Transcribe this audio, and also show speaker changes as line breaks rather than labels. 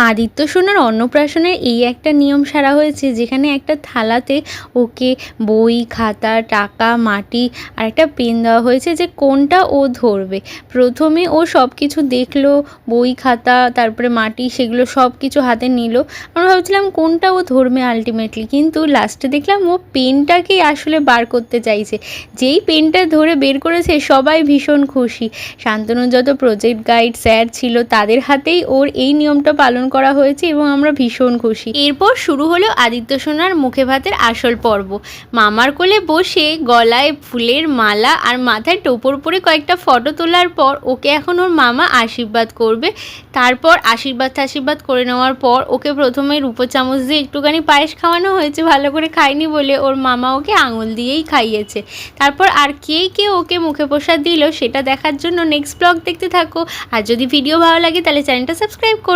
আদিত্য সোনার অন্নপ্রাশনের এই একটা নিয়ম সারা হয়েছে, যেখানে একটা থালাতে ওকে বই, খাতা, টাকা, মাটি আর একটা পেন দেওয়া হয়েছে যে কোনটা ও ধরবে। প্রথমে ও সব কিছু দেখলো, বই, খাতা, তারপরে মাটি, সেগুলো সব কিছু হাতে নিল। আমরা ভাবছিলাম কোনটা ও ধরবে আলটিমেটলি, কিন্তু লাস্টে দেখলাম ও পেনটাকেই আসলে বার করতে চাইছে। যেই পেনটা ধরে বের করেছে সবাই ভীষণ খুশি। শান্তনুর যত প্রজেক্ট গাইড স্যার ছিল তাদের হাতেই ওর এই নিয়মটা পালন করা হয়েছে এবং আমরা ভীষণ খুশি। এরপর শুরু হলো আদিত্য সোনার মুখে ভাতের আসল পর্ব। মামার কোলে বসে গলায় ফুলের মালা আর মাথায় টোপর পরে কয়েকটা ফটো তোলার পর ওকে এখন ওর মামা আশীর্বাদ করবে। তারপর আশীর্বাদ করে নেওয়ার পর ওকে প্রথমে রূপো চামচ দিয়ে একটুখানি পায়েস খাওয়ানো হয়েছে, ভালো করে খায়নি বলে ওর মামা ওকে আঙুল দিয়েই খাইয়েছে। তারপর আর কে ওকে মুখে প্রসাদ দিল সেটা দেখার জন্য নেক্সট ব্লগ দেখতে থাকো। আর যদি ভিডিও ভালো লাগে তাহলে চ্যানেলটা সাবস্ক্রাইব করো।